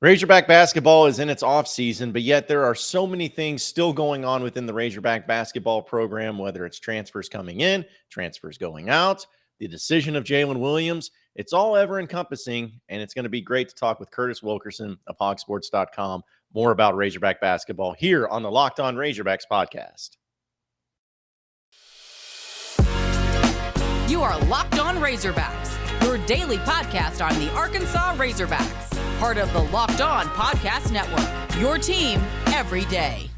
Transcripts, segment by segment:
Razorback basketball is in its off season, but yet there are so many things still going on within the Razorback basketball program, whether it's transfers coming in, transfers going out, the decision of Jaylin Williams. It's all ever encompassing, and it's going to be great to talk with Curtis Wilkerson of hogsports.com more about Razorback basketball here on the Locked On Razorbacks podcast. You are Locked On Razorbacks, your daily podcast on the Arkansas Razorbacks. Part of the Locked On Podcast Network, your team every day.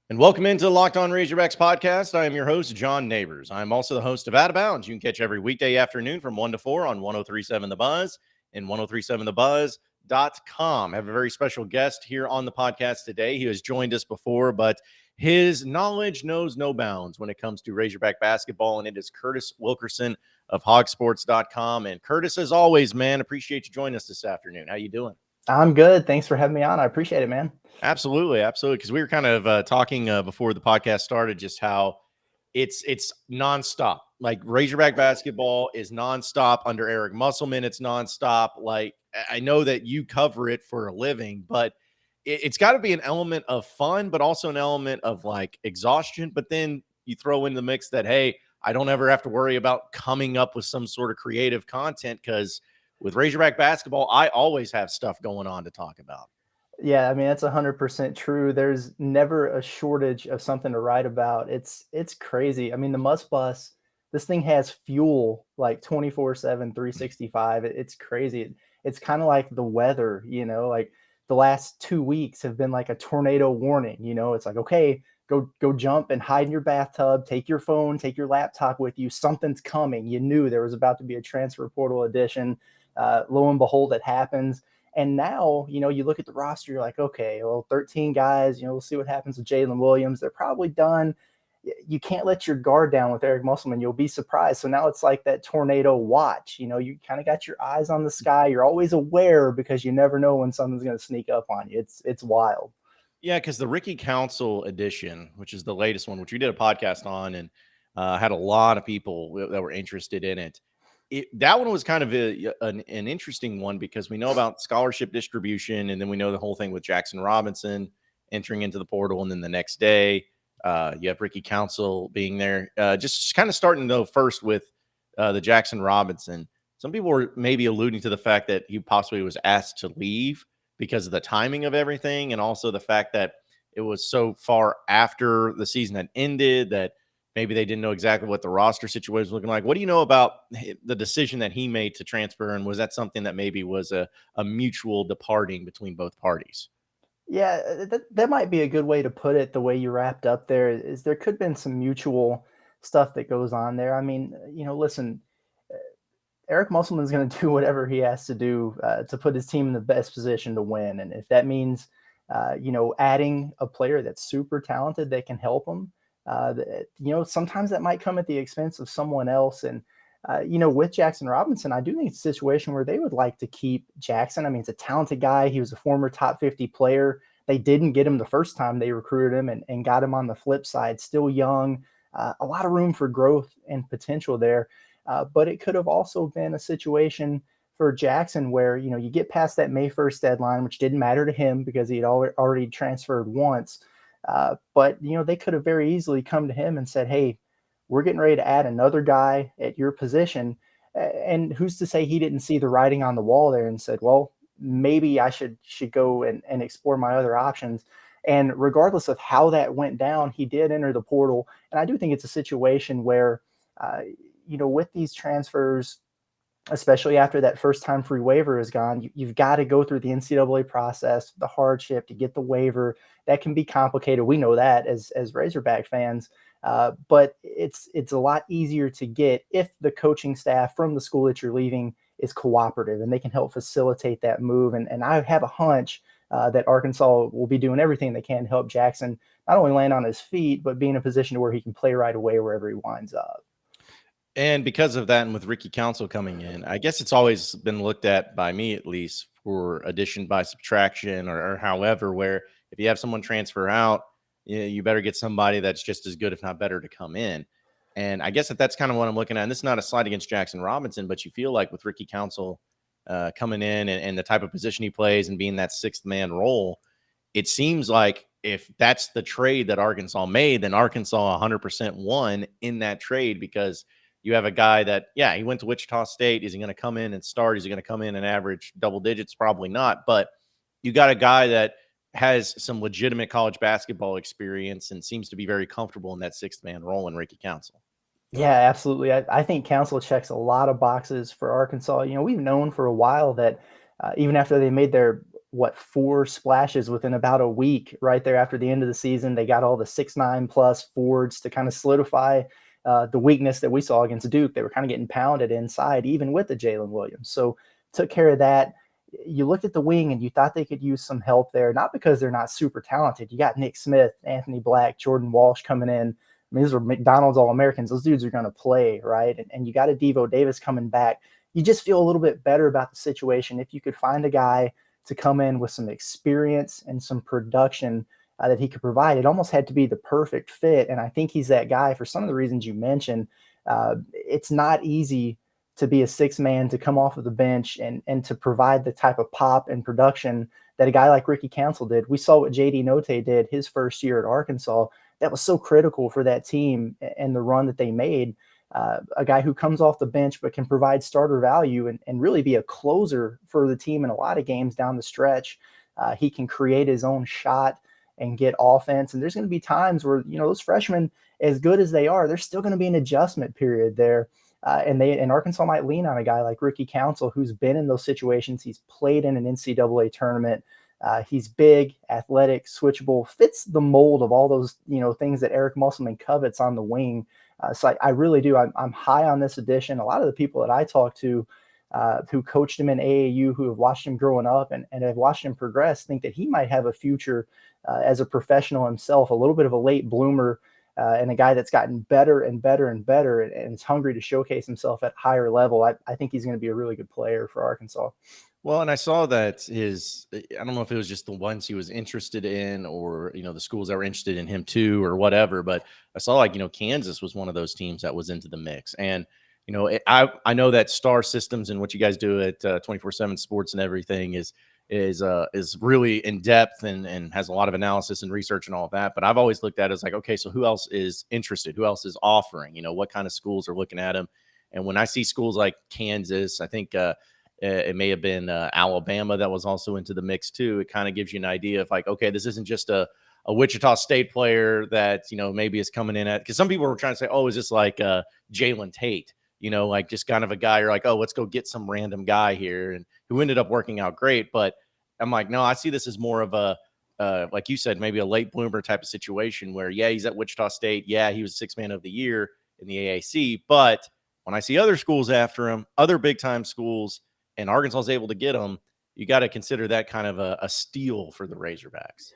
And welcome into the Locked On Razorbacks podcast. I am your host, John Nabors. I'm also the host of Out of Bounds. You can catch every weekday afternoon from 1 to 4 on 103.7 The Buzz and 103.7thebuzz.com. I have a very special guest here on the podcast today. He has joined us before, but his knowledge knows no bounds when it comes to Razorback basketball, and it is Curtis Wilkerson of hogsports.com. And Curtis, as always, man, appreciate you joining us this afternoon. How you doing? I'm good. Thanks for having me on. I appreciate it, man. Absolutely. Because we were kind of talking before the podcast started, just how it's nonstop. Like Razorback basketball is nonstop under Eric Musselman. It's nonstop. Like I know that you cover it for a living, but it's got to be an element of fun, but also an element of like exhaustion. But then you throw in the mix that, hey, I don't ever have to worry about coming up with some sort of creative content because with Razorback basketball, I always have stuff going on to talk about. Yeah, I mean, that's 100% true. There's never a shortage of something to write about. It's crazy. I mean, the Must Bus, this thing has fuel like 24/7, 365. It's crazy. It's kind of like the weather, like the last 2 weeks have been like a tornado warning. It's like, okay, go jump and hide in your bathtub, take your phone, take your laptop with you. Something's coming. You knew there was about to be a transfer portal edition. Lo and behold, it happens. And now, you look at the roster, you're like, okay, well, 13 guys, we'll see what happens with Jaylin Williams. They're probably done. You can't let your guard down with Eric Musselman. You'll be surprised. So now it's like that tornado watch. You kind of got your eyes on the sky. You're always aware because you never know when something's going to sneak up on you. It's wild. Yeah, because the Ricky Council edition, which is the latest one, which we did a podcast on and had a lot of people that were interested in it. That one was kind of an interesting one because we know about scholarship distribution, and then we know the whole thing with Jackson Robinson entering into the portal, and then the next day you have Ricky Council being there. Just kind of starting though first with the Jackson Robinson. Some people were maybe alluding to the fact that he possibly was asked to leave because of the timing of everything, and also the fact that it was so far after the season had ended that maybe they didn't know exactly what the roster situation was looking like. What do you know about the decision that he made to transfer? And was that something that maybe was a mutual departing between both parties? Yeah, that might be a good way to put it. The way you wrapped up there is there could have been some mutual stuff that goes on there. I mean, listen, Eric Musselman is going to do whatever he has to do to put his team in the best position to win. And if that means, adding a player that's super talented that can help him, sometimes that might come at the expense of someone else. And, with Jackson Robinson, I do think it's a situation where they would like to keep Jackson. I mean, it's a talented guy. He was a former top 50 player. They didn't get him the first time they recruited him and got him on the flip side, still young, a lot of room for growth and potential there. But it could have also been a situation for Jackson where, you get past that May 1st deadline, which didn't matter to him because he had already transferred once. But they could have very easily come to him and said, hey, we're getting ready to add another guy at your position. And who's to say he didn't see the writing on the wall there and said, well, maybe I should go and explore my other options. And regardless of how that went down, he did enter the portal. And I do think it's a situation where, with these transfers, especially after that first time free waiver is gone, you've got to go through the NCAA process, the hardship to get the waiver. That can be complicated. We know that as Razorback fans, but it's a lot easier to get if the coaching staff from the school that you're leaving is cooperative and they can help facilitate that move. And I have a hunch that Arkansas will be doing everything they can to help Jackson not only land on his feet, but be in a position to where he can play right away wherever he winds up. And because of that, and with Ricky Council coming in, I guess it's always been looked at by me, at least, for addition by subtraction or however, where if you have someone transfer out, you better get somebody that's just as good, if not better, to come in. And I guess that's kind of what I'm looking at. And this is not a slight against Jackson Robinson, but you feel like with Ricky Council coming in and the type of position he plays and being that sixth man role, it seems like if that's the trade that Arkansas made, then Arkansas 100% won in that trade, because you have a guy that, yeah, he went to Wichita State. Is he going to come in and start? Is he going to come in and average double digits? Probably not. But you got a guy that has some legitimate college basketball experience and seems to be very comfortable in that sixth man role in Ricky Council. Yeah, absolutely. I think Council checks a lot of boxes for Arkansas. We've known for a while that even after they made their 4 splashes within about a week, right there after the end of the season, they got all the 6'9" plus forwards to kind of solidify the weakness that we saw against Duke. They were kind of getting pounded inside, even with the Jaylin Williams. So took care of that. You looked at the wing and you thought they could use some help there, not because they're not super talented. You got Nick Smith, Anthony Black, Jordan Walsh coming in. I mean, these are McDonald's All-Americans. Those dudes are going to play, right? And you got a Devo Davis coming back. You just feel a little bit better about the situation if you could find a guy to come in with some experience and some production that he could provide. It almost had to be the perfect fit, and I think he's that guy for some of the reasons you mentioned. It's not easy to be a six-man, to come off of the bench and to provide the type of pop and production that a guy like Ricky Council did. We saw what J.D. Note did his first year at Arkansas. That was so critical for that team and the run that they made. A guy who comes off the bench but can provide starter value and really be a closer for the team in a lot of games down the stretch. He can create his own shot and get offense. And there's going to be times where, those freshmen, as good as they are, there's still going to be an adjustment period there. And Arkansas might lean on a guy like Ricky Council, who's been in those situations. He's played in an NCAA tournament. He's big, athletic, switchable, fits the mold of all those, things that Eric Musselman covets on the wing. So I really do. I'm high on this addition. A lot of the people that I talk to who coached him in AAU, who have watched him growing up and have watched him progress, think that he might have a future as a professional himself, a little bit of a late bloomer, and a guy that's gotten better and better and better and is hungry to showcase himself at higher level. I think he's going to be a really good player for Arkansas. Well, and I saw that I don't know if it was just the ones he was interested in or, the schools that were interested in him too or whatever, but I saw Kansas was one of those teams that was into the mix. And, I know that star systems and what you guys do at 24/7 Sports and everything is really in depth and has a lot of analysis and research and all of that. But I've always looked at it as like, okay, so who else is interested? Who else is offering? What kind of schools are looking at him? And when I see schools like Kansas, I think it may have been Alabama that was also into the mix too. It kind of gives you an idea of like, okay, this isn't just a Wichita State player that, maybe is coming in at, because some people were trying to say, oh, is this like Jalen Tate? Like just kind of a guy you're like, oh, let's go get some random guy here, and who ended up working out great. But I'm like, no, I see this as more of a, like you said, maybe a late bloomer type of situation where, yeah, he's at Wichita State. Yeah, he was 6 man of the year in the AAC. But when I see other schools after him, other big time schools, and Arkansas is able to get him, you got to consider that kind of a steal for the Razorbacks.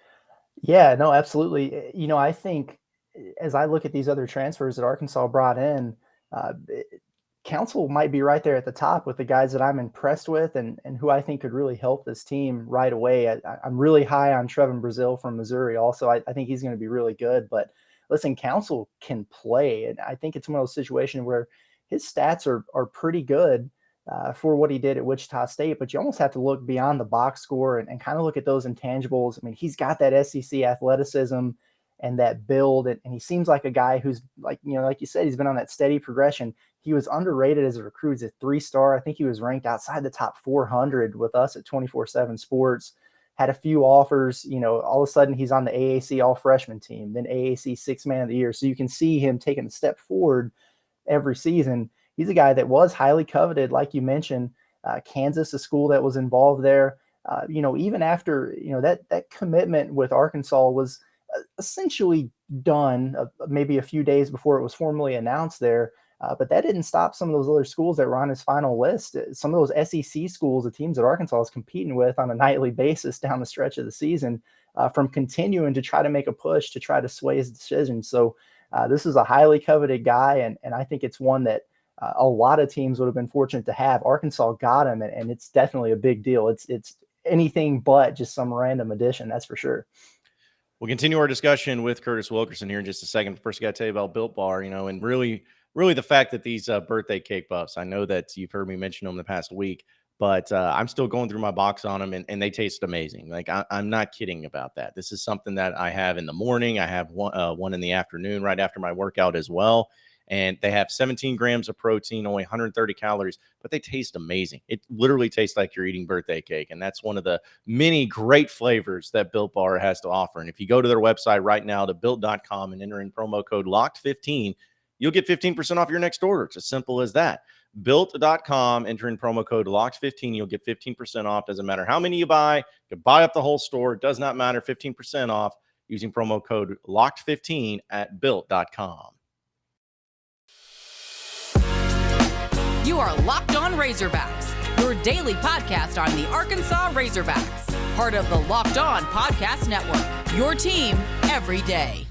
Yeah, no, absolutely. I think as I look at these other transfers that Arkansas brought in, Council might be right there at the top with the guys that I'm impressed with and who I think could really help this team right away. I'm really high on Trevin Brazile from Missouri also. I think he's going to be really good. But listen, Council can play. And I think it's one of those situations where his stats are pretty good for what he did at Wichita State. But you almost have to look beyond the box score and kind of look at those intangibles. I mean, he's got that SEC athleticism and that build. And he seems like a guy who's like you said, he's been on that steady progression. He was underrated as a recruit. He's a 3-star. I think he was ranked outside the top 400 with us at 24/7 Sports. Had a few offers. All of a sudden he's on the AAC all-freshman team, then AAC 6 man of the year. So you can see him taking a step forward every season. He's a guy that was highly coveted, like you mentioned. Kansas, a school that was involved there. Even after that commitment with Arkansas was essentially done, maybe a few days before it was formally announced there. But that didn't stop some of those other schools that were on his final list. Some of those SEC schools, the teams that Arkansas is competing with on a nightly basis down the stretch of the season, from continuing to try to make a push to try to sway his decision. So this is a highly coveted guy, and I think it's one that a lot of teams would have been fortunate to have. Arkansas got him, and it's definitely a big deal. It's anything but just some random addition, that's for sure. We'll continue our discussion with Curtis Wilkerson here in just a second. First, I got to tell you about Built Bar, and really the fact that these birthday cake puffs, I know that you've heard me mention them the past week, But I'm still going through my box on them, and they taste amazing. Like I'm not kidding about that. This is something that I have in the morning. I have one in the afternoon right after my workout as well. And they have 17 grams of protein, only 130 calories, but they taste amazing. It literally tastes like you're eating birthday cake. And that's one of the many great flavors that Built Bar has to offer. And if you go to their website right now to built.com and enter in promo code LOCKED15, you'll get 15% off your next order. It's as simple as that. Built.com, enter in promo code LOCKED15, you'll get 15% off. Doesn't matter how many you buy. You can buy up the whole store. It does not matter. 15% off using promo code LOCKED15 at built.com. You are Locked On Razorbacks, your daily podcast on the Arkansas Razorbacks, part of the Locked On Podcast Network, your team every day.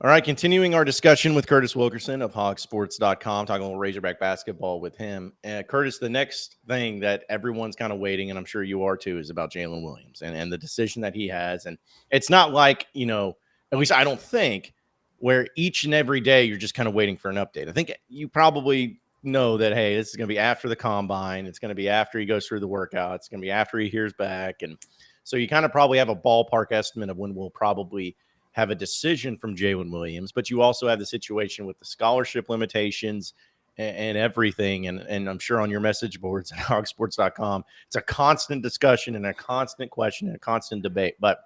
All right, continuing our discussion with Curtis Wilkerson of hogsports.com, talking about Razorback basketball with him. Curtis, the next thing that everyone's kind of waiting, and I'm sure you are too, is about Jaylin Williams and the decision that he has. And it's not like, at least I don't think, where each and every day you're just kind of waiting for an update. I think you probably know that, hey, this is going to be after the combine. It's going to be after he goes through the workout. It's going to be after he hears back. And so you kind of probably have a ballpark estimate of when we'll probably have a decision from Jaylin Williams, but you also have the situation with the scholarship limitations and everything. And I'm sure on your message boards at hogsports.com, it's a constant discussion and a constant question and a constant debate. But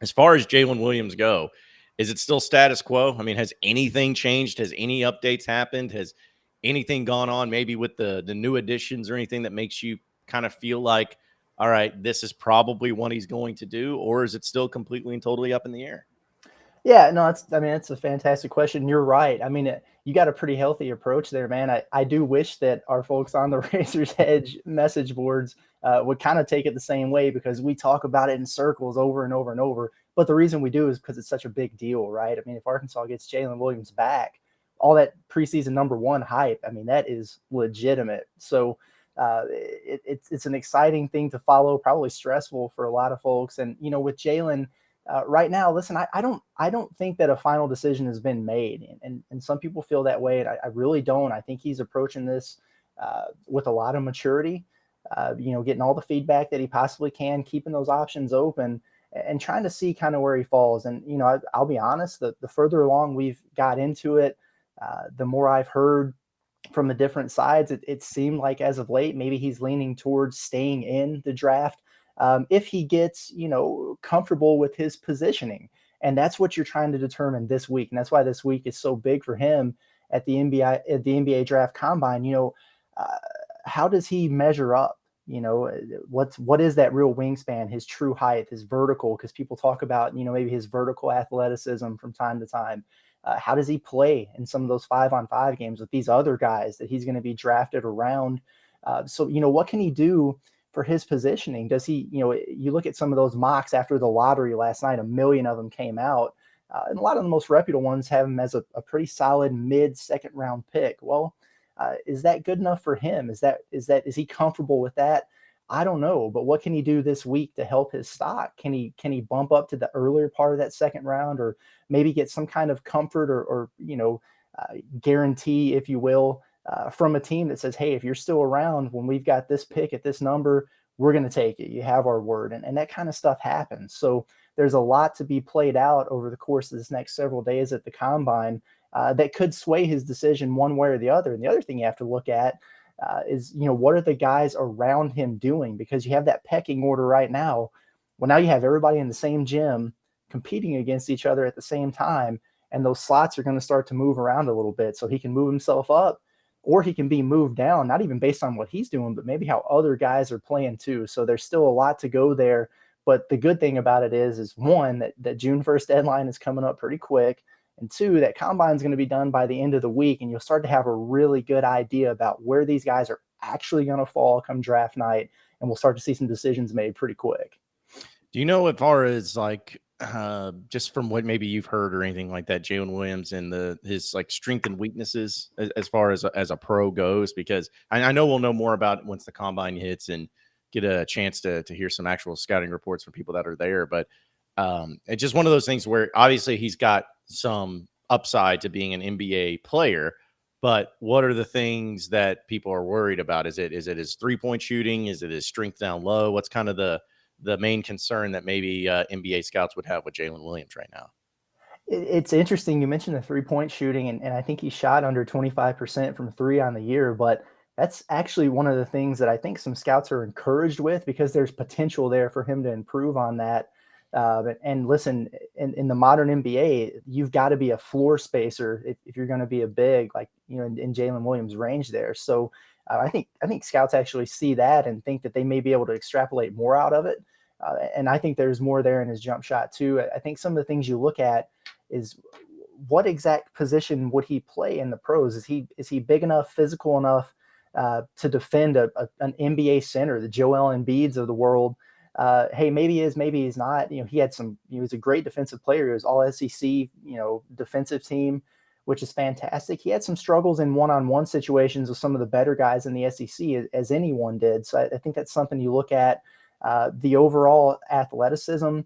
as far as Jaylin Williams go, is it still status quo? I mean, has anything changed? Has any updates happened? Has anything gone on maybe with the new additions or anything that makes you kind of feel like, all right, this is probably what he's going to do? Or is it still completely and totally up in the air? Yeah, no, it's a fantastic question. You're right. I mean, you got a pretty healthy approach there, man. I do wish that our folks on the Razor's Edge message boards would kind of take it the same way, because we talk about it in circles over and over and over. But the reason we do is because it's such a big deal, right? I mean, if Arkansas gets Jaylin Williams back, all that preseason #1 hype, I mean, that is legitimate. So it's an exciting thing to follow, probably stressful for a lot of folks. And, with Jaylin, right now, listen, I don't think that a final decision has been made, and some people feel that way, and I really don't. I think he's approaching this with a lot of maturity, getting all the feedback that he possibly can, keeping those options open, and trying to see kind of where he falls. And I'll be honest, the further along we've got into it, the more I've heard from the different sides. It seemed like as of late, maybe he's leaning towards staying in the draft. If he gets, comfortable with his positioning. And that's what you're trying to determine this week. And that's why this week is so big for him at the NBA draft combine. How does he measure up? What is that real wingspan, his true height, his vertical? Because people talk about, maybe his vertical athleticism from time to time. How does he play in some of those 5-on-5 games with these other guys that he's going to be drafted around? So what can he do for his positioning? Does he, you look at some of those mocks after the lottery last night, 1 million of them came out. And a lot of the most reputable ones have him as a pretty solid mid-second round pick. Well, is that good enough for him? Is he comfortable with that? I don't know, but what can he do this week to help his stock? Can he bump up to the earlier part of that second round, or maybe get some kind of comfort or guarantee, if you will, from a team that says, hey, if you're still around when we've got this pick at this number, we're going to take it. You have our word. And that kind of stuff happens. So there's a lot to be played out over the course of this next several days at the combine that could sway his decision one way or the other. And the other thing you have to look at is, what are the guys around him doing? Because you have that pecking order right now. Well, now you have everybody in the same gym competing against each other at the same time. And those slots are going to start to move around a little bit. So he can move himself up, or he can be moved down, not even based on what he's doing, but maybe how other guys are playing too. So there's still a lot to go there. But the good thing about it is one, that June 1st deadline is coming up pretty quick. And two, that combine is going to be done by the end of the week. And you'll start to have a really good idea about where these guys are actually going to fall come draft night. And we'll start to see some decisions made pretty quick. Do you know, as far as just from what maybe you've heard or anything like that, Jaylin Williams and his strength and weaknesses as far as a pro goes? Because I know we'll know more about it once the combine hits and get a chance to hear some actual scouting reports from people that are there. But it's just one of those things where obviously he's got some upside to being an NBA player, But what are the things that people are worried about? Is it his 3-point shooting? Is it his strength down low? What's kind of the main concern that maybe NBA scouts would have with Jaylin Williams right now? It's interesting. You mentioned the 3-point shooting, and I think he shot under 25% from three on the year, but that's actually one of the things that I think some scouts are encouraged with because there's potential there for him to improve on that. And listen, in the modern NBA, you've got to be a floor spacer if you're going to be a big, like, in Jaylin Williams' range there. So I think scouts actually see that and think that they may be able to extrapolate more out of it. And I think there's more there in his jump shot too. I think some of the things you look at is what exact position would he play in the pros? Is he big enough, physical enough to defend an NBA center, the Joel Embiids of the world? Hey, maybe he is, maybe he's not. He was a great defensive player. He was all SEC, defensive team, which is fantastic. He had some struggles in one-on-one situations with some of the better guys in the SEC, as anyone did. So I think that's something you look at. The overall athleticism,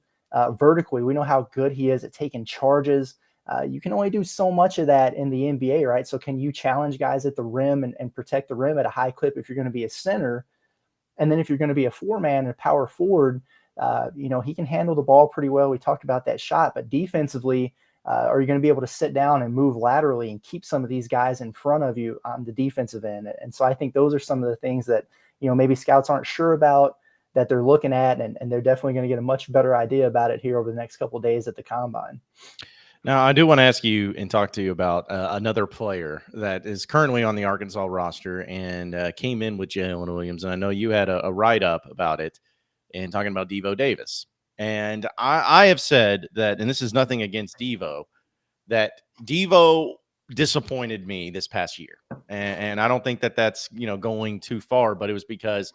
vertically, we know how good he is at taking charges. You can only do so much of that in the NBA, right? So can you challenge guys at the rim and protect the rim at a high clip if you're going to be a center? And then if you're going to be a four-man and a power forward, he can handle the ball pretty well. We talked about that shot, but defensively, are you going to be able to sit down and move laterally and keep some of these guys in front of you on the defensive end? And so I think those are some of the things that, maybe scouts aren't sure about, that they're looking at, and they're definitely going to get a much better idea about it here over the next couple of days at the Combine. Now, I do want to ask you and talk to you about another player that is currently on the Arkansas roster and came in with Jaylin Williams. And I know you had a write-up about it and talking about Devo Davis. And I have said that, and this is nothing against Devo, that Devo disappointed me this past year. And I don't think that that's, going too far, but it was because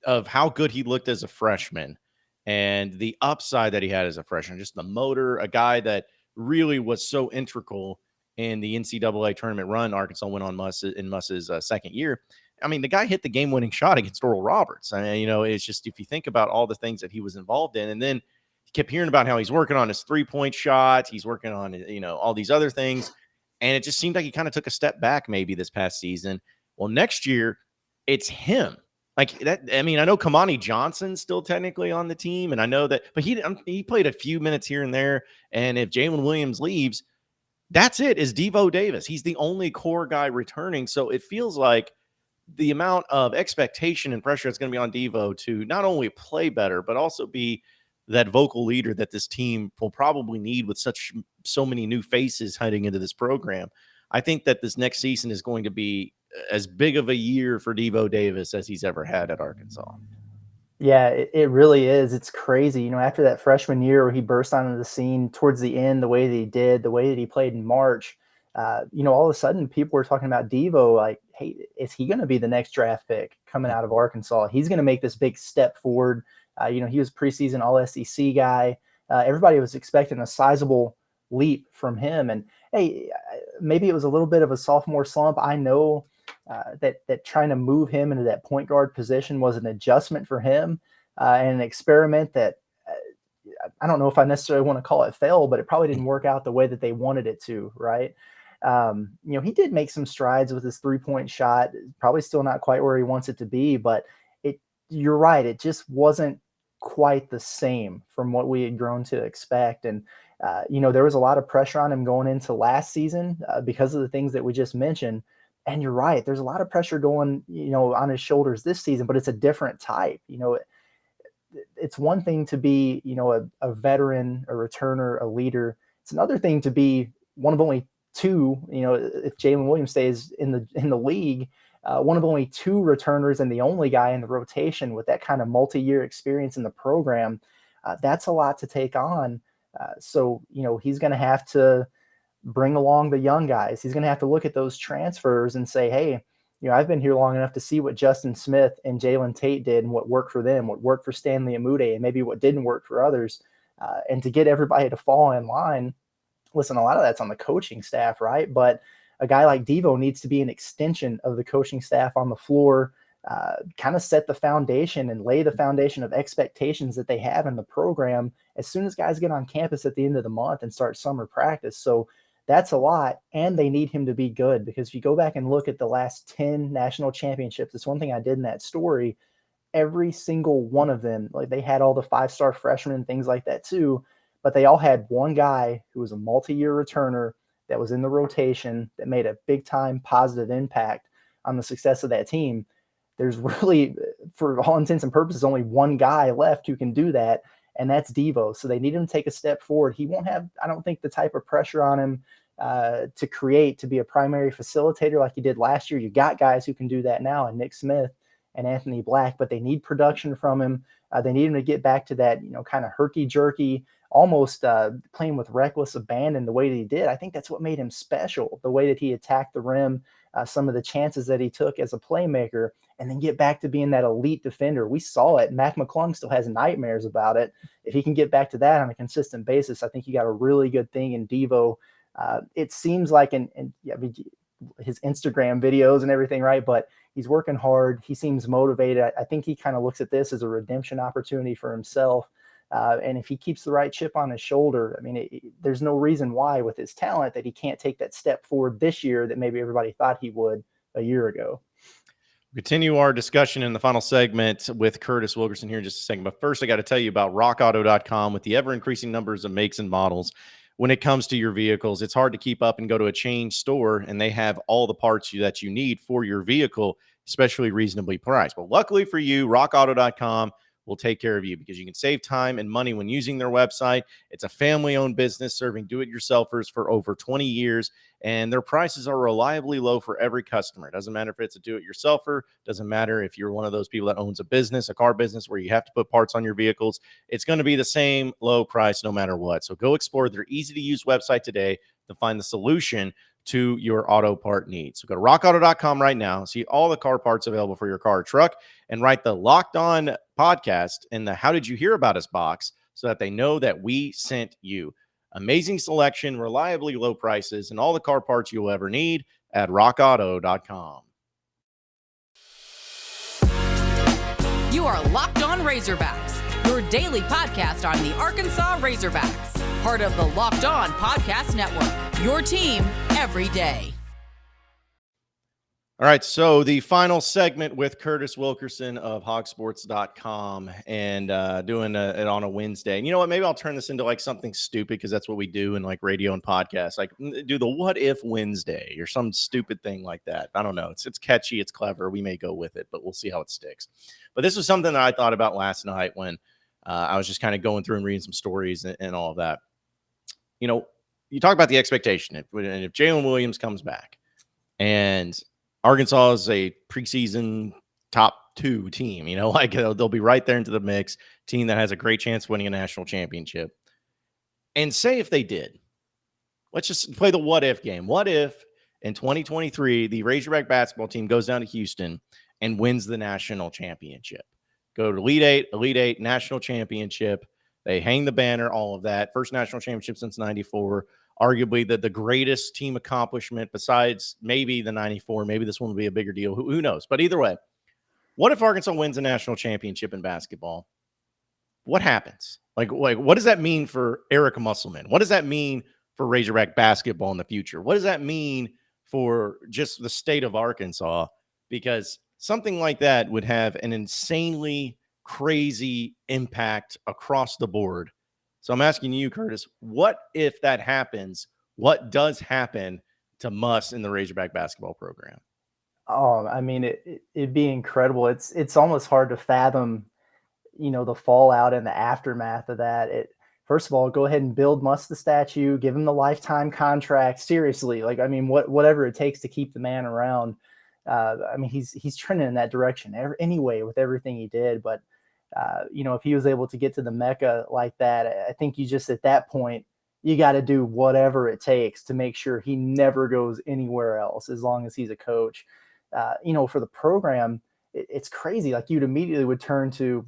of how good he looked as a freshman and the upside that he had as a freshman, just the motor, a guy that really was so integral in the NCAA tournament run Arkansas went on in Muss's second year. I mean, the guy hit the game-winning shot against Oral Roberts. I mean, it's just, if you think about all the things that he was involved in, and then you kept hearing about how he's working on his 3-point shot, he's working on, all these other things, and it just seemed like he kind of took a step back maybe this past season. Well, next year, it's him. Like that, I mean, I know Kamani Johnson's still technically on the team, and I know that, but he played a few minutes here and there. And if Jaylin Williams leaves, that's it. Is Devo Davis? He's the only core guy returning, so it feels like the amount of expectation and pressure that's going to be on Devo to not only play better, but also be that vocal leader that this team will probably need with so many new faces heading into this program. I think that this next season is going to be as big of a year for Devo Davis as he's ever had at Arkansas. Yeah, it really is. It's crazy. After that freshman year where he burst onto the scene towards the end, the way that he did, the way that he played in March, all of a sudden people were talking about Devo like, hey, is he going to be the next draft pick coming out of Arkansas? He's going to make this big step forward. He was preseason all-SEC guy. Everybody was expecting a sizable leap from him. And, hey, maybe it was a little bit of a sophomore slump. I know that trying to move him into that point guard position was an adjustment for him and an experiment that I don't know if I necessarily want to call it fail, but it probably didn't work out the way that they wanted it to, right? He did make some strides with his 3-point shot, probably still not quite where he wants it to be, but you're right. It just wasn't quite the same from what we had grown to expect. And, there was a lot of pressure on him going into last season because of the things that we just mentioned. And you're right. There's a lot of pressure going, on his shoulders this season, but it's a different type. It's one thing to be, a veteran, a returner, a leader. It's another thing to be one of only two, if Jaylin Williams stays in the league, one of only two returners and the only guy in the rotation with that kind of multi-year experience in the program. That's a lot to take on. So, he's going to have to bring along the young guys. He's going to have to look at those transfers and say, hey, I've been here long enough to see what Justin Smith and Jalen Tate did and what worked for them, what worked for Stanley Amude, and maybe what didn't work for others. And to get everybody to fall in line, listen, a lot of that's on the coaching staff, right? But a guy like Devo needs to be an extension of the coaching staff on the floor, kind of set the foundation and lay the foundation of expectations that they have in the program as soon as guys get on campus at the end of the month and start summer practice. So That's a lot, and they need him to be good, because if you go back and look at the last 10 national championships, it's one thing I did in that story. Every single one of them, like, they had all the 5-star freshmen and things like that too, but they all had one guy who was a multi-year returner that was in the rotation that made a big time positive impact on the success of that team. There's really, for all intents and purposes, only one guy left who can do that, and that's Devo. So they need him to take a step forward. He won't have, I don't think, the type of pressure on him to be a primary facilitator like he did last year. You got guys who can do that now, and Nick Smith and Anthony Black, but they need production from him. They need him to get back to that, kind of herky-jerky, almost playing with reckless abandon the way that he did. I think that's what made him special, the way that he attacked the rim, some of the chances that he took as a playmaker, and then get back to being that elite defender. We saw it. Mac McClung still has nightmares about it. If he can get back to that on a consistent basis, I think you got a really good thing in Devo. It seems like, his Instagram videos and everything, right? But he's working hard. He seems motivated. I think he kind of looks at this as a redemption opportunity for himself. And if he keeps the right chip on his shoulder, there's no reason why, with his talent, that he can't take that step forward this year that maybe everybody thought he would a year ago. Continue our discussion in the final segment with Curtis Wilkerson here in just a second. But first, I got to tell you about rockauto.com. With the ever-increasing numbers of makes and models, when it comes to your vehicles, it's hard to keep up and go to a chain store, and they have all the parts that you need for your vehicle, especially reasonably priced. But luckily for you, rockauto.com will take care of you, because you can save time and money when using their website. It's a family-owned business serving do-it-yourselfers for over 20 years, and their prices are reliably low for every customer. It doesn't matter if it's a do-it-yourselfer, doesn't matter if you're one of those people that owns a business, a car business, where you have to put parts on your vehicles. It's going to be the same low price no matter what. So go explore their easy-to-use website today to find the solution to your auto part needs. So go to rockauto.com right now, see all the car parts available for your car or truck, and write the Locked On podcast in the How Did You Hear About Us box so that they know that we sent you. Amazing selection, reliably low prices, and all the car parts you'll ever need at rockauto.com. You are Locked On Razorbacks, your daily podcast on the Arkansas Razorbacks, part of the Locked On Podcast Network, your team every day. All right, so the final segment with Curtis Wilkerson of hogsports.com, and doing it on a Wednesday. And you know what? Maybe I'll turn this into like something stupid, because that's what we do in like radio and podcasts. Like, do the What If Wednesday or some stupid thing like that. I don't know. It's catchy. It's clever. We may go with it, but we'll see how it sticks. But this was something that I thought about last night when I was just kind of going through and reading some stories and all of that. You talk about the expectation. If Jaylin Williams comes back and Arkansas is a preseason top 2 team, like they'll be right there into the mix, team that has a great chance of winning a national championship. And say if they did, let's just play the what if game. What if in 2023, the Razorback basketball team goes down to Houston and wins the national championship? Go to Elite Eight, national championship. They hang the banner, all of that. First national championship since 94. Arguably the greatest team accomplishment besides maybe the 94. Maybe this one will be a bigger deal. Who knows? But either way, what if Arkansas wins a national championship in basketball? What happens? Like what does that mean for Eric Musselman? What does that mean for Razorback basketball in the future? What does that mean for just the state of Arkansas? Because something like that would have an insanely crazy impact across the board. So I'm asking you, Curtis, what if that happens? What does happen to Muss in the Razorback basketball program? Oh, it'd be incredible. It's almost hard to fathom, the fallout and the aftermath of that. First of all, go ahead and build Muss the statue, give him the lifetime contract. Seriously, whatever it takes to keep the man around. He's trending in that direction anyway with everything he did. But if he was able to get to the Mecca like that, I think you just, at that point, you got to do whatever it takes to make sure he never goes anywhere else as long as he's a coach. For the program, it's crazy. Like, you'd immediately would turn to,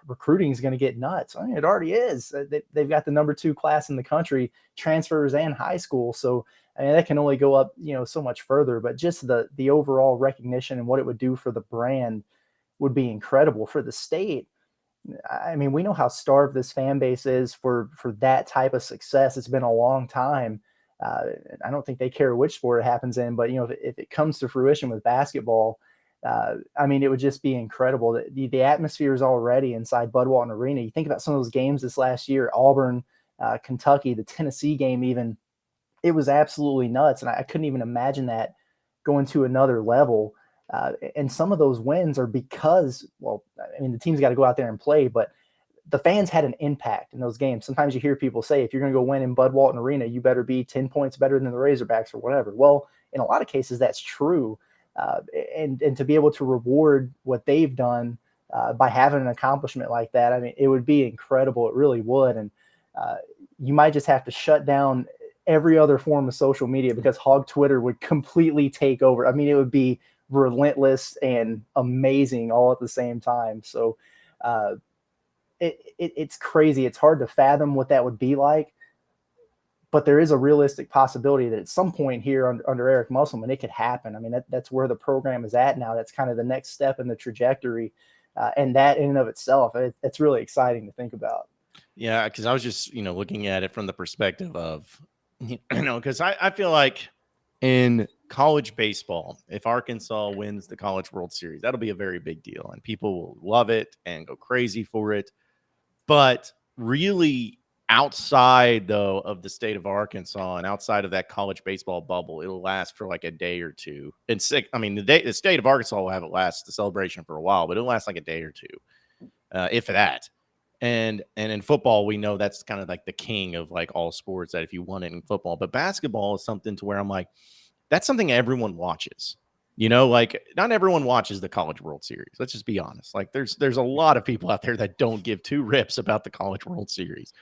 recruiting is going to get nuts. It already is. They've got the number 2 class in the country, transfers and high school. So, that can only go up, so much further. But just the overall recognition and what it would do for the brand would be incredible for the state. We know how starved this fan base is for that type of success. It's been a long time. I don't think they care which sport it happens in, but if it comes to fruition with basketball, I mean, it would just be incredible. The atmosphere is already inside Bud Walton Arena. You think about some of those games this last year, Auburn, Kentucky, the Tennessee game, even, it was absolutely nuts. And I couldn't even imagine that going to another level. And some of those wins are because, well, I mean, the team's got to go out there and play, but the fans had an impact in those games. Sometimes you hear people say, if you're going to go win in Bud Walton Arena, you better be 10 points better than the Razorbacks or whatever. Well, in a lot of cases, that's true. And to be able to reward what they've done by having an accomplishment like that, I mean, it would be incredible. It really would. And you might just have to shut down every other form of social media because Hog Twitter would completely take over. I mean, it would be relentless and amazing all at the same time. So it's crazy. It's hard to fathom what that would be like, but there is a realistic possibility that at some point here under Eric Musselman, it could happen. I mean, that's where the program is at now. That's kind of the next step in the trajectory. And that in and of itself, it's really exciting to think about. Yeah, because I was just, looking at it from the perspective of, because I feel like in college baseball, if Arkansas wins the College World Series, that'll be a very big deal, and people will love it and go crazy for it. But really, outside, though, of the state of Arkansas and outside of that college baseball bubble, it'll last for like a day or two. And the state of Arkansas will have it last the celebration for a while, but it'll last like a day or two, if that. And in football, we know that's kind of like the king of like all sports, that if you won it in football. But basketball is something to where I'm like, that's something everyone watches. Like not everyone watches the College World Series. Let's just be honest. Like there's a lot of people out there that don't give two rips about the College World Series.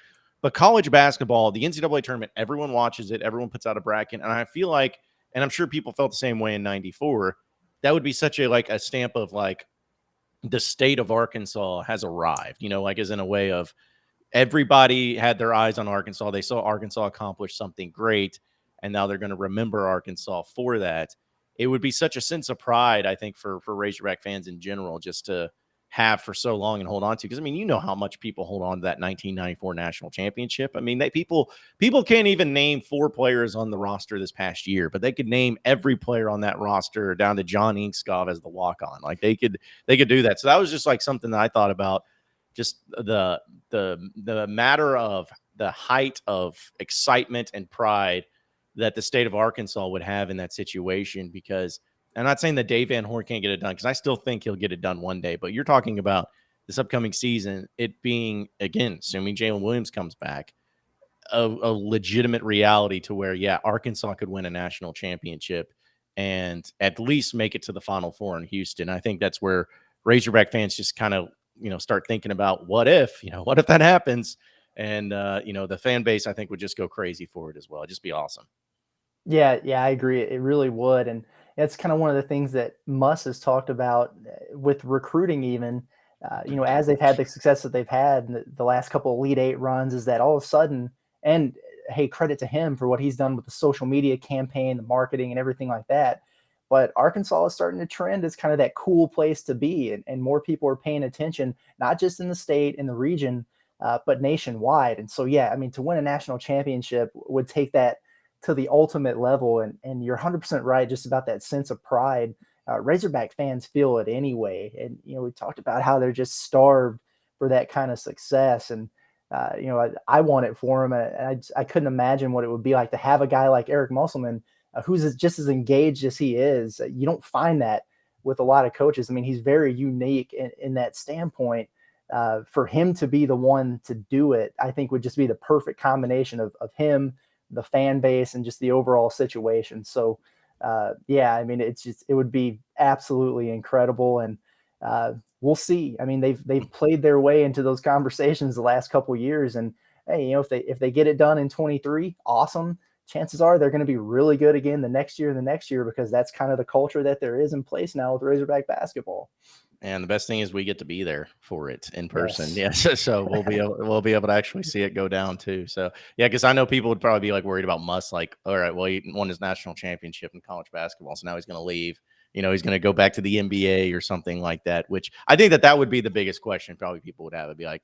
But college basketball, the NCAA tournament, everyone watches it. Everyone puts out a bracket. And I feel like, and I'm sure people felt the same way in 94, that would be such a stamp of like the state of Arkansas has arrived, like as in a way of everybody had their eyes on Arkansas. They saw Arkansas accomplish something great, and now they're going to remember Arkansas for that. It would be such a sense of pride, I think, for Razorback fans in general, just to have for so long and hold on to. Because, I mean, you know how much people hold on to that 1994 national championship. I mean, people can't even name 4 players on the roster this past year, but they could name every player on that roster down to John Inkskov as the walk-on. Like they could do that. So that was just like something that I thought about, just the matter of the height of excitement and pride that the state of Arkansas would have in that situation. Because I'm not saying that Dave Van Horn can't get it done, because I still think he'll get it done one day. But you're talking about this upcoming season, it being, again, assuming Jaylin Williams comes back, a legitimate reality to where, yeah, Arkansas could win a national championship and at least make it to the Final Four in Houston. I think that's where Razorback fans just kind of, start thinking about what if that happens. And, the fan base, I think, would just go crazy for it as well. It'd just be awesome. Yeah, I agree. It really would. And that's kind of one of the things that Muss has talked about with recruiting, even, as they've had the success that they've had in the last couple of Elite Eight runs, is that all of a sudden, and hey, credit to him for what he's done with the social media campaign, the marketing and everything like that. But Arkansas is starting to trend as kind of that cool place to be. And more people are paying attention, not just in the state, in the region, but nationwide. And so, yeah, I mean, to win a national championship would take that to the ultimate level. And you're 100% right just about that sense of pride. Razorback fans feel it anyway. And, we talked about how they're just starved for that kind of success. And, I want it for them. And I couldn't imagine what it would be like to have a guy like Eric Musselman, who's just as engaged as he is. You don't find that with a lot of coaches. I mean, he's very unique in that standpoint. For him to be the one to do it, I think would just be the perfect combination of him, the fan base, and just the overall situation. So, yeah, I mean, it would be absolutely incredible. And we'll see. I mean, they've played their way into those conversations the last couple of years. And hey, if they get it done in 23, awesome. Chances are they're going to be really good again the next year, because that's kind of the culture that there is in place now with Razorback basketball. And the best thing is we get to be there for it in person. Yes. Yeah. So we'll be able to actually see it go down too. So yeah, because I know people would probably be like worried about Muss, like, all right, well, he won his national championship in college basketball, so now he's going to leave. He's going to go back to the NBA or something like that, which I think that would be the biggest question probably people would have. It'd be like,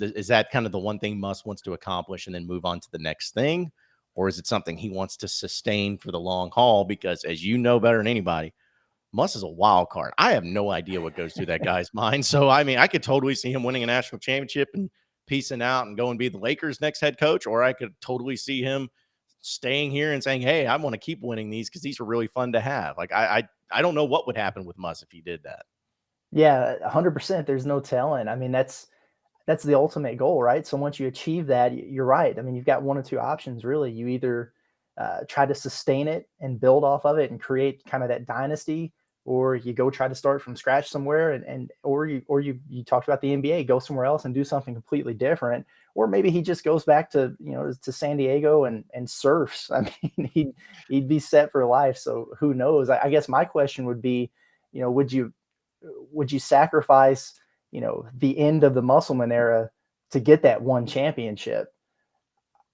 is that kind of the one thing Muss wants to accomplish and then move on to the next thing? or is it something he wants to sustain for the long haul? Because as you know better than anybody, Muss is a wild card. I have no idea what goes through that guy's mind. So, I mean, I could totally see him winning a national championship and piecing out and going be the Lakers' next head coach, or I could totally see him staying here and saying, hey, I want to keep winning these because these are really fun to have. Like, I don't know what would happen with Muss if he did that. Yeah, 100%. There's no telling. I mean, that's the ultimate goal, right? So once you achieve that, you're right. I mean, you've got one or two options, really. You either try to sustain it and build off of it and create kind of that dynasty, or you go try to start from scratch somewhere, or you talked about the NBA, go somewhere else and do something completely different, or maybe he just goes back to to San Diego and surfs. I mean, he'd be set for life. So who knows? I guess my question would be, would you sacrifice the end of the Musselman era to get that one championship?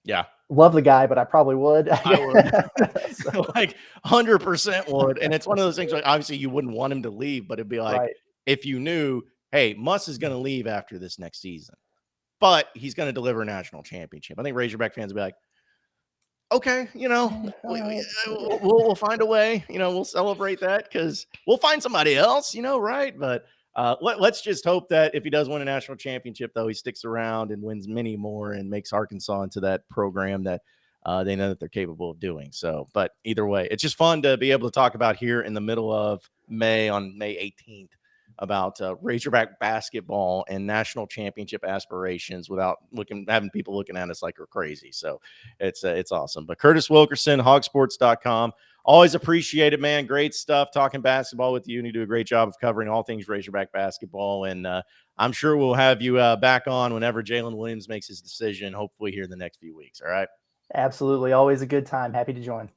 Yeah. Love the guy, but I probably would. I would. So. Like 100% would. And it's one of those things, like, obviously you wouldn't want him to leave, but it'd be like, right. If you knew, hey, Muss is going to leave after this next season, but he's going to deliver a national championship. I think Razorback fans would be like, okay, we'll find a way, we'll celebrate that because we'll find somebody else, right? But let's just hope that if he does win a national championship, though, he sticks around and wins many more and makes Arkansas into that program that they know that they're capable of doing. So, but either way, it's just fun to be able to talk about here in the middle of May on May 18th about Razorback basketball and national championship aspirations without having people looking at us like we're crazy. So it's awesome. But Curtis Wilkerson, hogsports.com. Always appreciate it, man. Great stuff talking basketball with you. And you do a great job of covering all things Razorback basketball. And I'm sure we'll have you back on whenever Jaylin Williams makes his decision, hopefully here in the next few weeks. All right. Absolutely. Always a good time. Happy to join.